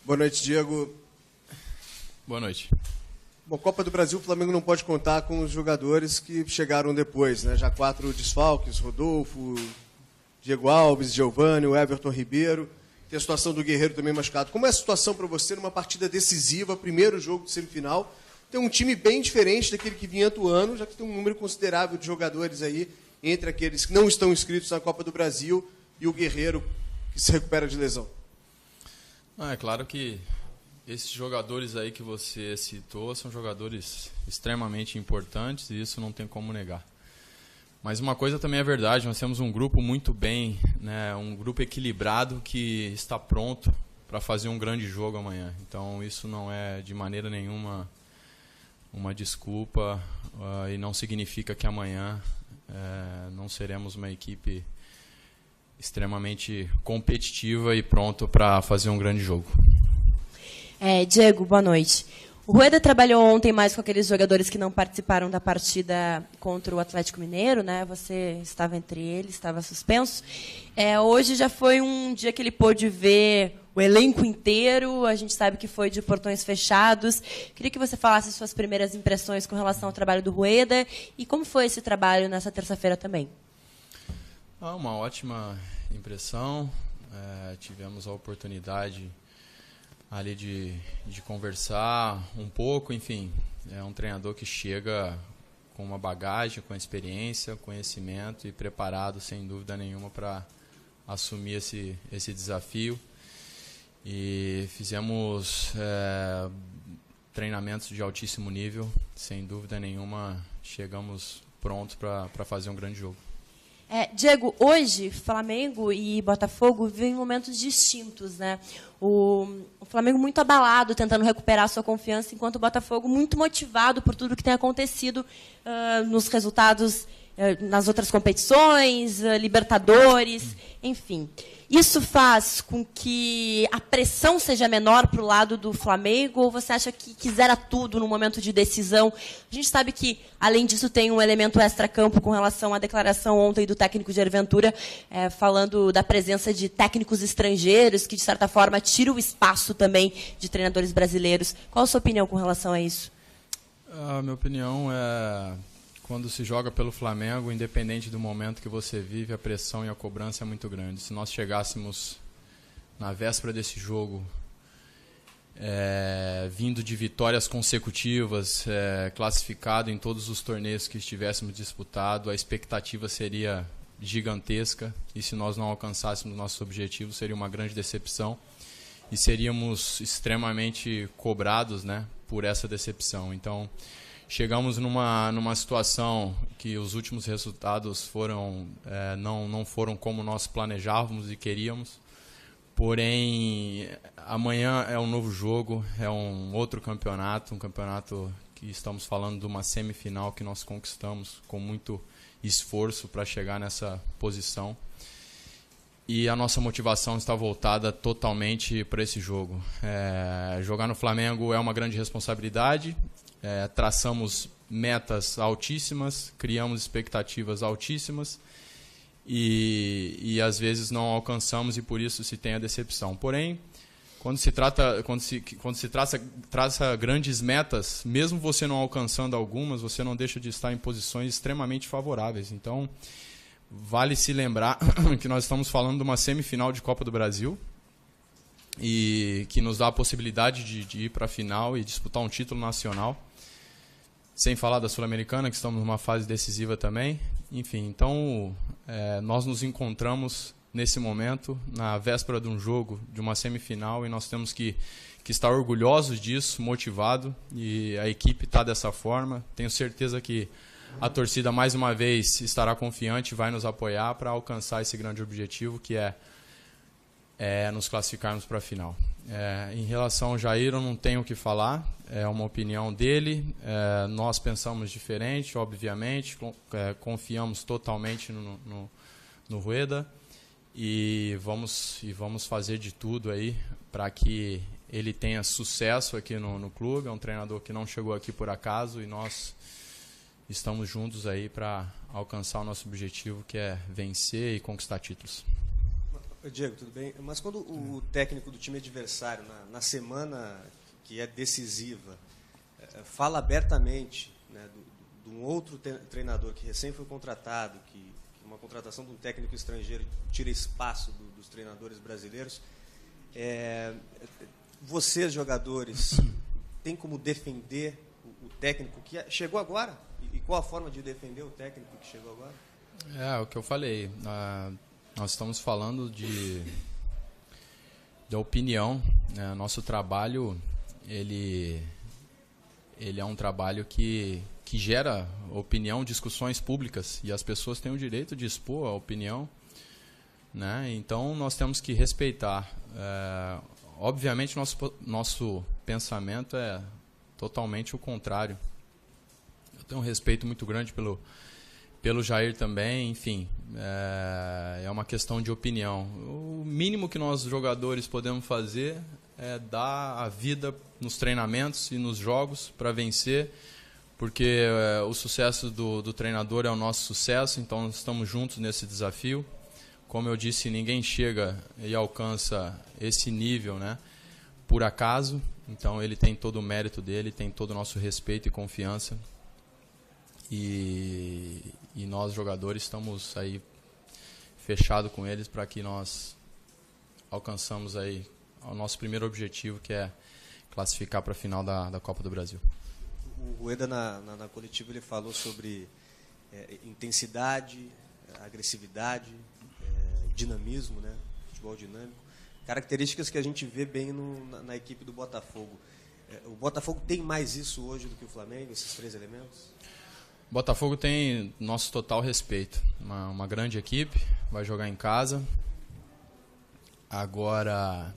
Boa noite, Diego. Boa noite. Bom, Copa do Brasil, o Flamengo não pode contar com os jogadores que chegaram depois, né? Já 4 desfalques, Rodolfo, Diego Alves, Giovani, o Everton Ribeiro. Tem a situação do Guerreiro também machucado. Como é a situação para você numa partida decisiva, primeiro jogo de semifinal? Tem um time bem diferente daquele que vinha atuando, já que tem um número considerável de jogadores aí, entre aqueles que não estão inscritos na Copa do Brasil e o Guerreiro, que se recupera de lesão. É claro que esses jogadores aí que você citou são jogadores extremamente importantes e isso não tem como negar. Mas uma coisa também é verdade, nós temos um grupo muito bem, né, um grupo equilibrado que está pronto para fazer um grande jogo amanhã. Então isso não é de maneira nenhuma uma desculpa e não significa que amanhã não seremos uma equipe extremamente competitiva e pronto para fazer um grande jogo. Diego, boa noite. O Rueda trabalhou ontem mais com aqueles jogadores que não participaram da partida contra o Atlético Mineiro, né? Você estava entre eles, estava suspenso. Hoje já foi um dia que ele pôde ver o elenco inteiro, a gente sabe que foi de portões fechados. Queria que você falasse suas primeiras impressões com relação ao trabalho do Rueda e como foi esse trabalho nessa terça-feira também. Uma ótima impressão. Tivemos a oportunidade ali de conversar um pouco, enfim, é um treinador que chega com uma bagagem, com experiência, conhecimento e preparado, sem dúvida nenhuma, para assumir esse desafio. E fizemos treinamentos de altíssimo nível, sem dúvida nenhuma, chegamos prontos para fazer um grande jogo. Diego, hoje Flamengo e Botafogo vivem momentos distintos, né? O Flamengo muito abalado, tentando recuperar sua confiança, enquanto o Botafogo muito motivado por tudo que tem acontecido nos resultados nas outras competições, Libertadores, enfim. Isso faz com que a pressão seja menor para o lado do Flamengo ou você acha que zera tudo no momento de decisão? A gente sabe que, além disso, tem um elemento extra-campo com relação à declaração ontem do técnico Jair Ventura, falando da presença de técnicos estrangeiros, que, de certa forma, tira o espaço também de treinadores brasileiros. Qual a sua opinião com relação a isso? A minha opinião é... Quando se joga pelo Flamengo, independente do momento que você vive, a pressão e a cobrança é muito grande. Se nós chegássemos na véspera desse jogo, vindo de vitórias consecutivas, classificado em todos os torneios que estivéssemos disputado, a expectativa seria gigantesca. E se nós não alcançássemos nossos objetivos, seria uma grande decepção. E seríamos extremamente cobrados, né, por essa decepção. Então... Chegamos numa situação que os últimos resultados não foram como nós planejávamos e queríamos. Porém, amanhã é um novo jogo, é um outro campeonato, um campeonato que estamos falando de uma semifinal que nós conquistamos com muito esforço para chegar nessa posição. E a nossa motivação está voltada totalmente para esse jogo. Jogar no Flamengo é uma grande responsabilidade. Traçamos metas altíssimas, criamos expectativas altíssimas e às vezes não alcançamos e por isso se tem a decepção. Porém, quando se traça grandes metas, mesmo você não alcançando algumas, você não deixa de estar em posições extremamente favoráveis. Então, vale se lembrar que nós estamos falando de uma semifinal de Copa do Brasil e que nos dá a possibilidade de ir para a final e disputar um título nacional. Sem falar da Sul-Americana, que estamos numa fase decisiva também. Enfim, então nós nos encontramos nesse momento, na véspera de um jogo, de uma semifinal, e nós temos que estar orgulhosos disso, motivado, e a equipe está dessa forma. Tenho certeza que a torcida, mais uma vez, estará confiante e vai nos apoiar para alcançar esse grande objetivo, que é nos classificarmos para a final. Em relação ao Jair, eu não tenho o que falar, é uma opinião dele, nós pensamos diferente, obviamente, confiamos totalmente no Rueda e vamos fazer de tudo aí para que ele tenha sucesso aqui no clube. É um treinador que não chegou aqui por acaso e nós estamos juntos aí para alcançar o nosso objetivo, que é vencer e conquistar títulos. Diego, tudo bem? Mas quando o técnico do time adversário, na semana que é decisiva, fala abertamente, né, de um outro treinador que recém foi contratado, que uma contratação de um técnico estrangeiro tira espaço dos treinadores brasileiros, vocês, jogadores, têm como defender o técnico que chegou agora? E qual a forma de defender o técnico que chegou agora? É o que eu falei. Nós estamos falando de opinião. Né? Nosso trabalho, ele é um trabalho que gera opinião, discussões públicas, e as pessoas têm o direito de expor a opinião, né? Então nós temos que respeitar. Obviamente nosso pensamento é totalmente o contrário. Eu tenho um respeito muito grande pelo Jair também, enfim, é uma questão de opinião. O mínimo que nós jogadores podemos fazer é dar a vida nos treinamentos e nos jogos para vencer, porque o sucesso do treinador é o nosso sucesso, então nós estamos juntos nesse desafio. Como eu disse, ninguém chega e alcança esse nível, né, por acaso, então ele tem todo o mérito dele, tem todo o nosso respeito e confiança. E nós, jogadores, estamos aí fechados com eles para que nós alcançamos aí o nosso primeiro objetivo, que é classificar para a final da Copa do Brasil. O Rueda, na coletiva, ele falou sobre intensidade, agressividade, dinamismo, né? Futebol dinâmico. Características que a gente vê bem na equipe do Botafogo. O Botafogo tem mais isso hoje do que o Flamengo, esses três elementos? O Botafogo tem nosso total respeito. Uma grande equipe, vai jogar em casa. Agora,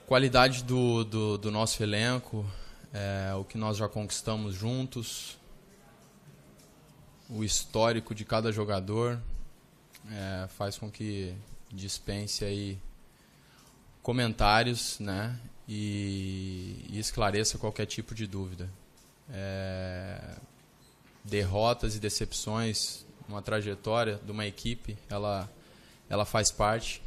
qualidade do nosso elenco, o que nós já conquistamos juntos, o histórico de cada jogador, faz com que dispense aí comentários, né, e esclareça qualquer tipo de dúvida. Derrotas e decepções, uma trajetória de uma equipe, ela faz parte,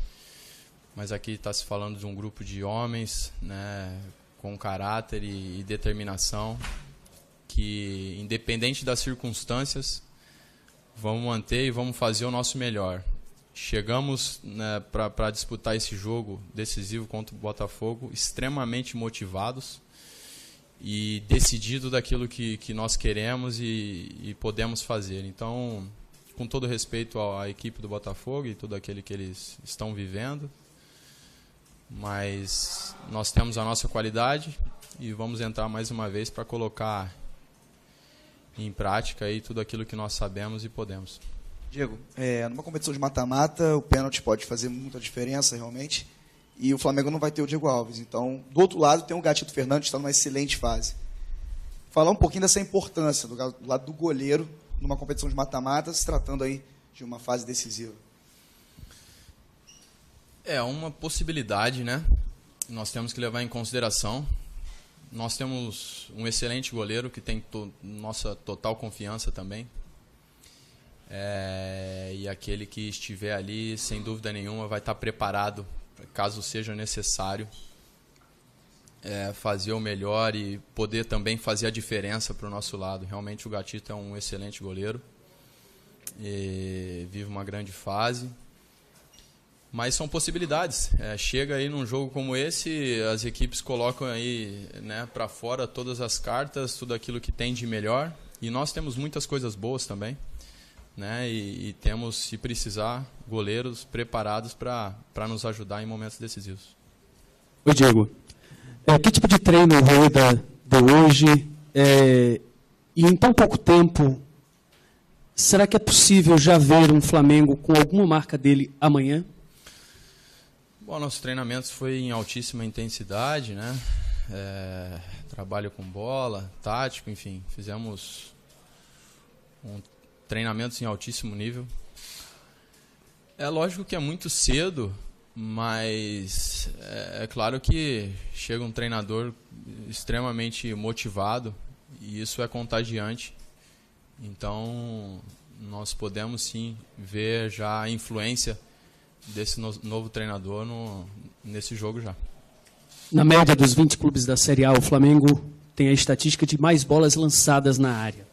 mas aqui está se falando de um grupo de homens, né, com caráter e determinação, que independente das circunstâncias, vamos manter e vamos fazer o nosso melhor. Chegamos, né, para disputar esse jogo decisivo contra o Botafogo extremamente motivados e decidido daquilo que nós queremos e podemos fazer. Então, com todo respeito à equipe do Botafogo e tudo aquilo que eles estão vivendo, mas nós temos a nossa qualidade e vamos entrar mais uma vez para colocar em prática aí tudo aquilo que nós sabemos e podemos. Diego, numa competição de mata-mata, o pênalti pode fazer muita diferença realmente. E o Flamengo não vai ter o Diego Alves. Então, do outro lado, tem o Gatito Fernandes, que está numa excelente fase. Falar um pouquinho dessa importância do lado do goleiro numa competição de mata-mata, se tratando aí de uma fase decisiva. É uma possibilidade, né? Nós temos que levar em consideração. Nós temos um excelente goleiro que tem nossa total confiança também. E aquele que estiver ali, sem dúvida nenhuma, vai estar preparado caso seja necessário, fazer o melhor e poder também fazer a diferença para o nosso lado. Realmente o Gatito é um excelente goleiro, vive uma grande fase, mas são possibilidades. Chega aí num jogo como esse, as equipes colocam aí, né, para fora todas as cartas, tudo aquilo que tem de melhor, e nós temos muitas coisas boas também, né? E temos, se precisar, goleiros preparados para nos ajudar em momentos decisivos. Oi, Diego. Que tipo de treino o Rueda deu hoje? E em tão pouco tempo, será que é possível já ver um Flamengo com alguma marca dele amanhã? Bom, nosso treinamento foi em altíssima intensidade, né? Trabalho com bola, tático, enfim, fizemos treinamentos em altíssimo nível. É lógico que é muito cedo, mas é claro que chega um treinador extremamente motivado e isso é contagiante. Então, nós podemos sim ver já a influência desse novo treinador nesse jogo já. Na média dos 20 clubes da Série A, o Flamengo tem a estatística de mais bolas lançadas na área.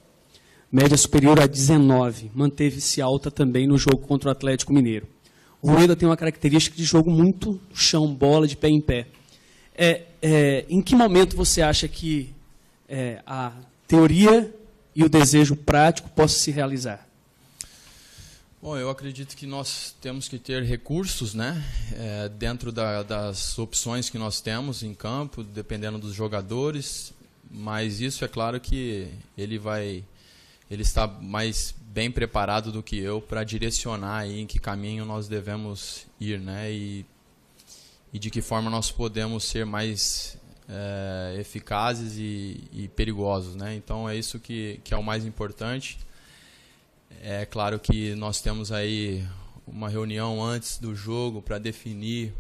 Média superior a 19. Manteve-se alta também no jogo contra o Atlético Mineiro. O Rueda tem uma característica de jogo muito chão, bola de pé em pé. Em que momento você acha que a teoria e o desejo prático possam se realizar? Bom, eu acredito que nós temos que ter recursos, né, dentro das opções que nós temos em campo, dependendo dos jogadores, mas isso é claro que ele está mais bem preparado do que eu para direcionar aí em que caminho nós devemos ir, né, e de que forma nós podemos ser mais eficazes e perigosos, né? Então é isso que é o mais importante. É claro que nós temos aí uma reunião antes do jogo para definir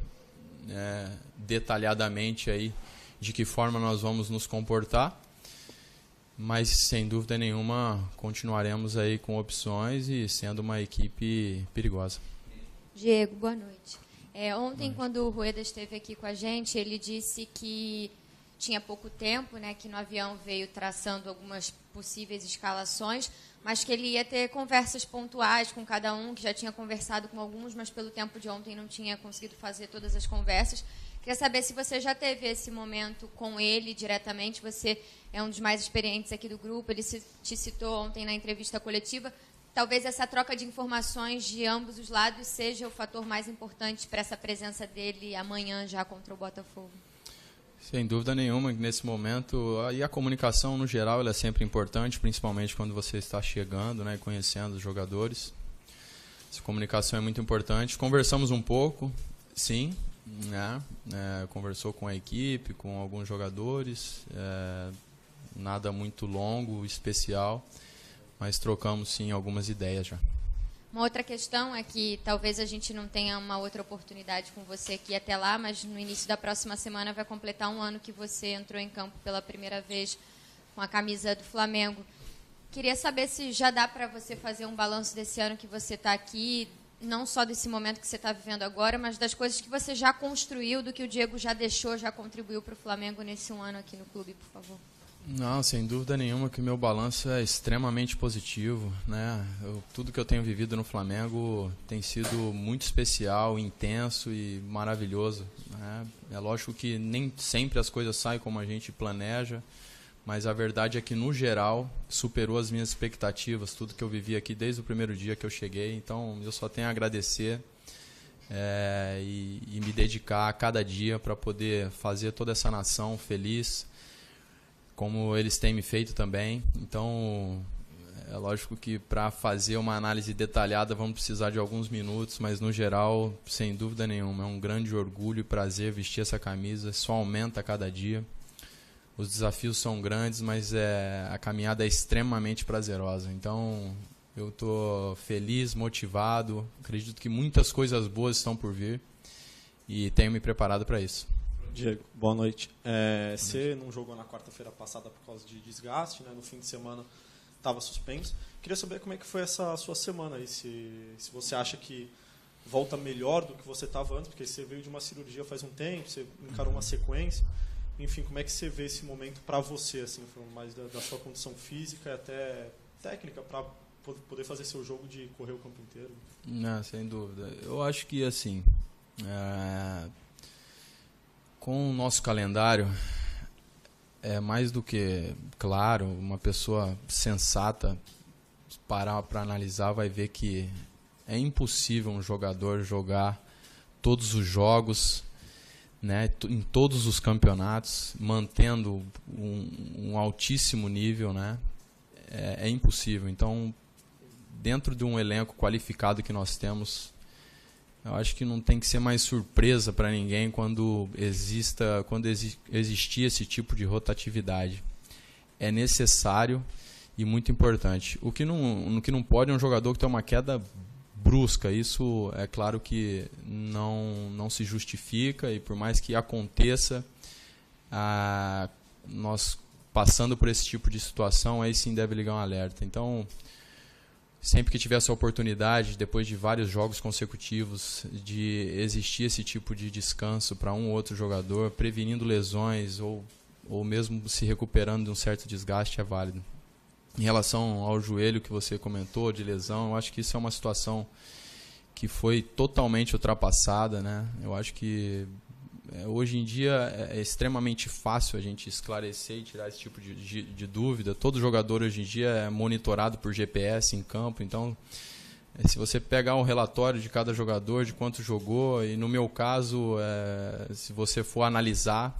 detalhadamente aí de que forma nós vamos nos comportar, mas sem dúvida nenhuma continuaremos aí com opções e sendo uma equipe perigosa. Diego, boa noite. Ontem, quando o Rueda esteve aqui com a gente, ele disse que tinha pouco tempo, né, que no avião veio traçando algumas possíveis escalações, mas que ele ia ter conversas pontuais com cada um, que já tinha conversado com alguns, mas pelo tempo de ontem não tinha conseguido fazer todas as conversas. Queria saber se você já teve esse momento com ele diretamente. Você é um dos mais experientes aqui do grupo, ele te citou ontem na entrevista coletiva. Talvez essa troca de informações de ambos os lados seja o fator mais importante para essa presença dele amanhã já contra o Botafogo. Sem dúvida nenhuma, nesse momento, e a comunicação no geral ela é sempre importante, principalmente quando você está chegando, né, conhecendo os jogadores. Essa comunicação é muito importante. Conversamos um pouco, sim, né, conversou com a equipe, com alguns jogadores, nada muito longo, especial, mas trocamos sim algumas ideias já. Uma outra questão é que talvez a gente não tenha uma outra oportunidade com você aqui até lá, mas no início da próxima semana vai completar um ano que você entrou em campo pela primeira vez com a camisa do Flamengo. Queria saber se já dá para você fazer um balanço desse ano que você está aqui, não só desse momento que você está vivendo agora, mas das coisas que você já construiu, do que o Diego já deixou, já contribuiu para o Flamengo nesse um ano aqui no clube, por favor. Não, sem dúvida nenhuma que o meu balanço é extremamente positivo, né? Tudo que eu tenho vivido no Flamengo tem sido muito especial, intenso e maravilhoso, né? É lógico que nem sempre as coisas saem como a gente planeja, mas a verdade é que, no geral, superou as minhas expectativas, tudo que eu vivi aqui desde o primeiro dia que eu cheguei. Então, eu só tenho a agradecer e me dedicar a cada dia para poder fazer toda essa nação feliz, como eles têm me feito também. Então, é lógico que para fazer uma análise detalhada vamos precisar de alguns minutos, mas no geral, sem dúvida nenhuma, é um grande orgulho e prazer vestir essa camisa, só aumenta a cada dia. Os desafios são grandes, mas a caminhada é extremamente prazerosa. Então, eu estou feliz, motivado, acredito que muitas coisas boas estão por vir e tenho me preparado para isso. Diego, boa noite. Você não jogou na quarta-feira passada por causa de desgaste, né? No fim de semana estava suspenso. Queria saber como é que foi essa sua semana aí, se você acha que volta melhor do que você estava antes, porque você veio de uma cirurgia faz um tempo, você encarou uma sequência. Enfim, como é que você vê esse momento para você, assim, mais da sua condição física e até técnica, para poder fazer seu jogo de correr o campo inteiro? Não, sem dúvida. Eu acho que, assim, com o nosso calendário, é mais do que claro, uma pessoa sensata parar para analisar vai ver que é impossível um jogador jogar todos os jogos, né, em todos os campeonatos, mantendo um altíssimo nível, né, é impossível. Então, dentro de um elenco qualificado que nós temos, eu acho que não tem que ser mais surpresa para ninguém quando existir esse tipo de rotatividade. É necessário e muito importante. O que não pode é um jogador que tem uma queda brusca. Isso é claro que não se justifica, e por mais que aconteça, nós passando por esse tipo de situação, aí sim deve ligar um alerta. Então, sempre que tivesse a oportunidade, depois de vários jogos consecutivos, de existir esse tipo de descanso para um ou outro jogador, prevenindo lesões ou mesmo se recuperando de um certo desgaste, é válido. Em relação ao joelho que você comentou, de lesão, eu acho que isso é uma situação que foi totalmente ultrapassada, né? Eu acho que hoje em dia é extremamente fácil a gente esclarecer e tirar esse tipo de dúvida. Todo jogador hoje em dia é monitorado por GPS em campo, então se você pegar um relatório de cada jogador, de quanto jogou, e no meu caso, se você for analisar,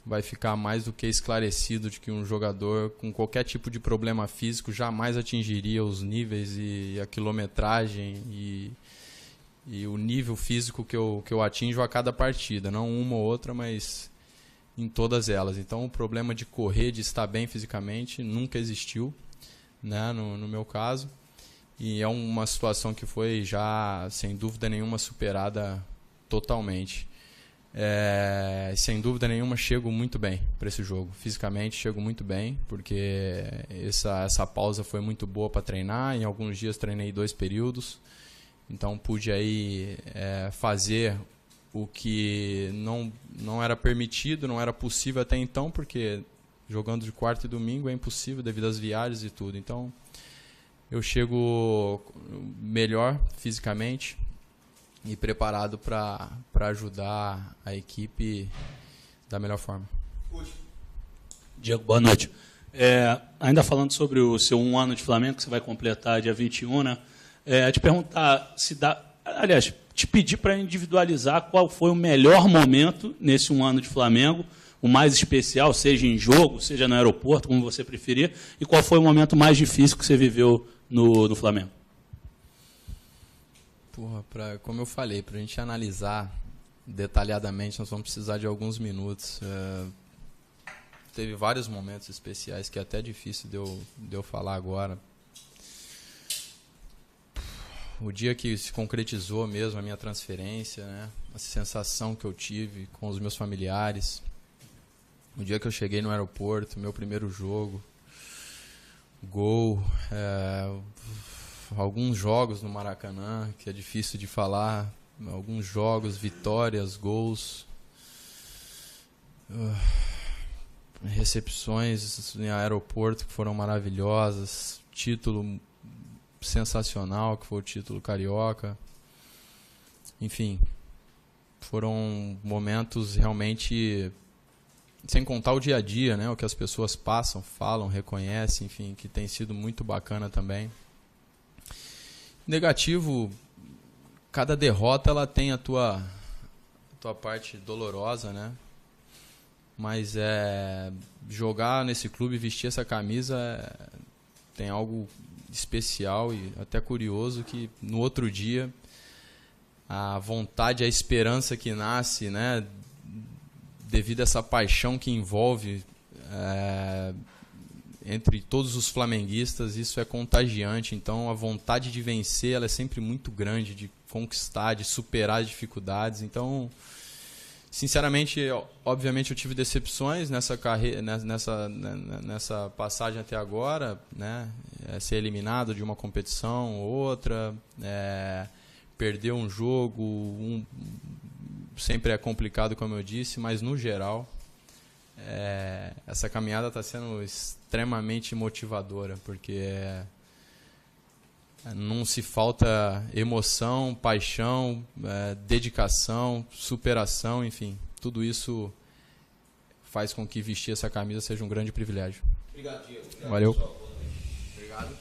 vai ficar mais do que esclarecido de que um jogador com qualquer tipo de problema físico jamais atingiria os níveis e a quilometragem e o nível físico que eu atinjo a cada partida, não uma ou outra, mas em todas elas. Então o problema de correr, de estar bem fisicamente, nunca existiu, né, no meu caso, e é uma situação que foi já, sem dúvida nenhuma, superada totalmente. Sem dúvida nenhuma, chego muito bem para esse jogo. Fisicamente, chego muito bem, porque essa pausa foi muito boa para treinar. Em alguns dias treinei 2 períodos, então pude aí fazer o que não era permitido, não era possível até então, porque jogando de quarta e domingo é impossível devido às viagens e tudo. Então eu chego melhor fisicamente e preparado para ajudar a equipe da melhor forma. Diego, boa noite. Ainda falando sobre o seu 1 ano de Flamengo, que você vai completar dia 21, né? Te perguntar se dá... Aliás, te pedir para individualizar qual foi o melhor momento nesse 1 ano de Flamengo, o mais especial, seja em jogo, seja no aeroporto, como você preferir, e qual foi o momento mais difícil que você viveu no Flamengo? Como eu falei, para a gente analisar detalhadamente, nós vamos precisar de alguns minutos. Teve vários momentos especiais que é até difícil de eu falar agora. O dia que se concretizou mesmo a minha transferência, né? A sensação que eu tive com os meus familiares. O dia que eu cheguei no aeroporto, meu primeiro jogo, gol, alguns jogos no Maracanã, que é difícil de falar, alguns jogos, vitórias, gols, recepções em aeroporto que foram maravilhosas, título sensacional, que foi o título carioca. Enfim, foram momentos realmente, sem contar o dia a dia, né, o que as pessoas passam, falam, reconhecem, enfim, que tem sido muito bacana também. Negativo, cada derrota ela tem a tua parte dolorosa, né? Mas jogar nesse clube, vestir essa camisa, tem algo especial e até curioso, que no outro dia a vontade, a esperança que nasce, né, devido a essa paixão que envolve entre todos os flamenguistas, isso é contagiante. Então a vontade de vencer ela é sempre muito grande, de conquistar, de superar as dificuldades. Então, sinceramente, obviamente eu tive decepções nessa carreira, nessa passagem até agora, né? Ser eliminado de uma competição ou outra, perder um jogo, sempre é complicado, como eu disse, mas no geral essa caminhada está sendo extremamente motivadora, porque não se falta emoção, paixão, dedicação, superação, enfim, tudo isso faz com que vestir essa camisa seja um grande privilégio. Obrigado, Diego. Valeu. Pessoal. Obrigado.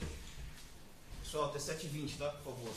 Pessoal, até 7h20, tá? Por favor.